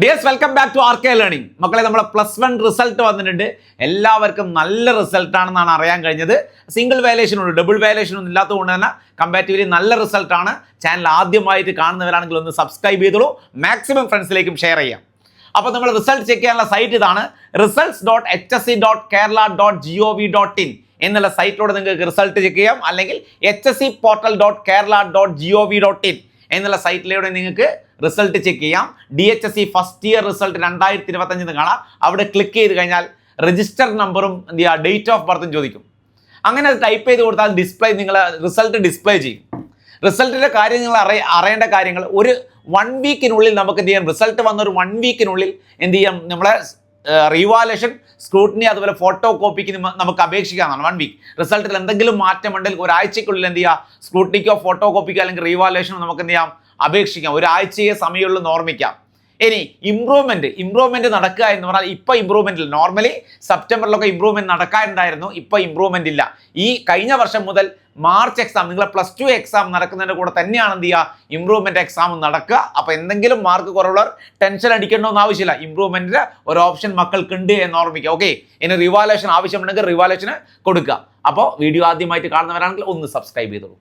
Dears, welcome back to R K learning. മക്കളെ, നമ്മളെ +1 result വന്നിട്ടുണ്ട്. എല്ലാവർക്കും നല്ല റിസൾട്ടാണെന്നാണ് അറിയാൻ കഴിഞ്ഞത്. സിംഗിൾ വാല്യുവേഷൻ ഉണ്ട്, ഡബിൾ വാല്യുവേഷൻ ഒന്നും ഇല്ലാത്തതുകൊണ്ട് തന്നെ കമ്പാരിറ്റീവ്ലി നല്ല റിസൾട്ടാണ്. ചാനൽ ആദ്യമായിട്ട് കാണുന്നവരാണെങ്കിൽ ഒന്ന് സബ്സ്ക്രൈബ് ചെയ്തോളൂ, മാക്സിമം ഫ്രണ്ട്സിലേക്കും ഷെയർ ചെയ്യാം. അപ്പോൾ നമ്മൾ റിസൾട്ട് ചെക്ക് ചെയ്യാനുള്ള സൈറ്റ് ഇതാണ്, results.hsc.kerala.gov.in എന്നുള്ള സൈറ്റിലൂടെ നിങ്ങൾക്ക് റിസൾട്ട് ചെക്ക് ചെയ്യാം. അല്ലെങ്കിൽ hscportal.kerala.gov.in എന്നുള്ള സൈറ്റിലൂടെ നിങ്ങൾക്ക് റിസൾട്ട് ചെക്ക് ചെയ്യാം. DHSC ഫസ്റ്റ് ഇയർ റിസൾട്ട് 2025 കാണാം. അവിടെ ക്ലിക്ക് ചെയ്ത് കഴിഞ്ഞാൽ രജിസ്റ്റർ നമ്പറും ഡേറ്റ് ഓഫ് ബർത്തും ചോദിക്കും. അങ്ങനെ അത് ടൈപ്പ് ചെയ്ത് കൊടുത്താൽ ഡിസ്പ്ലേ നിങ്ങൾ റിസൾട്ട് ഡിസ്പ്ലേ ചെയ്യും. റിസൾട്ടിൻ്റെ കാര്യം നിങ്ങൾ അറിയേണ്ട കാര്യങ്ങൾ, ഒരു 1 വീക്കിനുള്ളിൽ നമുക്ക് എന്ത് ചെയ്യാം, റിസൾട്ട് വന്ന ഒരു 1 വീക്കിനുള്ളിൽ എന്ത് ചെയ്യാം, നമ്മളെ റീവാലുവേഷൻ, സ്ക്രൂട്ടിനി, അതുപോലെ ഫോട്ടോ കോപ്പിക്ക് നമുക്ക് അപേക്ഷിക്കാവുന്നതാണ്. 1 വീക്ക് റിസൾട്ടിൽ എന്തെങ്കിലും മാറ്റമുണ്ടെങ്കിൽ ഒരാഴ്ചക്കുള്ളിൽ എന്ത് ചെയ്യുക, സ്ക്രൂട്ടിനിക്കോ ഫോട്ടോ കോപ്പിക്കോ അല്ലെങ്കിൽ റീവാലുവേഷനോ നമുക്ക് എന്ത് ചെയ്യാം, അപേക്ഷിക്കാം. ഒരാഴ്ചയെ സമയമുള്ളൂ ഓർമ്മിക്കാം. ഇനി ഇമ്പ്രൂവ്മെന്റ് നടക്കുക എന്ന് പറഞ്ഞാൽ ഇപ്പോൾ ഇമ്പ്രൂവ്മെന്റ് ഇല്ല. നോർമലി സെപ്റ്റംബറിലൊക്കെ ഇമ്പ്രൂവ്മെന്റ് നടക്കാറുണ്ടായിരുന്നു, ഇപ്പോൾ ഇമ്പ്രൂവ്മെന്റ് ഇല്ല. ഈ കഴിഞ്ഞ വർഷം മുതൽ മാർച്ച് എക്സാം, നിങ്ങളെ +2 എക്സാം നടക്കുന്നതിൻ്റെ കൂടെ തന്നെയാണ് എന്ത് ചെയ്യുക, ഇമ്പ്രൂവ്മെന്റ് എക്സാം നടക്കുക. അപ്പോൾ എന്തെങ്കിലും മാർക്ക് കുറവുള്ളവർ ടെൻഷൻ അടിക്കണമെന്ന് ആവശ്യമില്ല. ഇമ്പ്രൂവ്മെന്റിന് ഒരു ഓപ്ഷൻ മക്കൾക്കുണ്ട് എന്ന് ഓർമ്മിക്കുക. ഓക്കെ, ഇനി റിവാലുവേഷൻ ആവശ്യമുണ്ടെങ്കിൽ റിവാലുവേഷന് കൊടുക്കുക. അപ്പോൾ വീഡിയോ ആദ്യമായിട്ട് കാണുന്നവരാണെങ്കിൽ ഒന്ന് സബ്സ്ക്രൈബ് ചെയ്തോളൂ.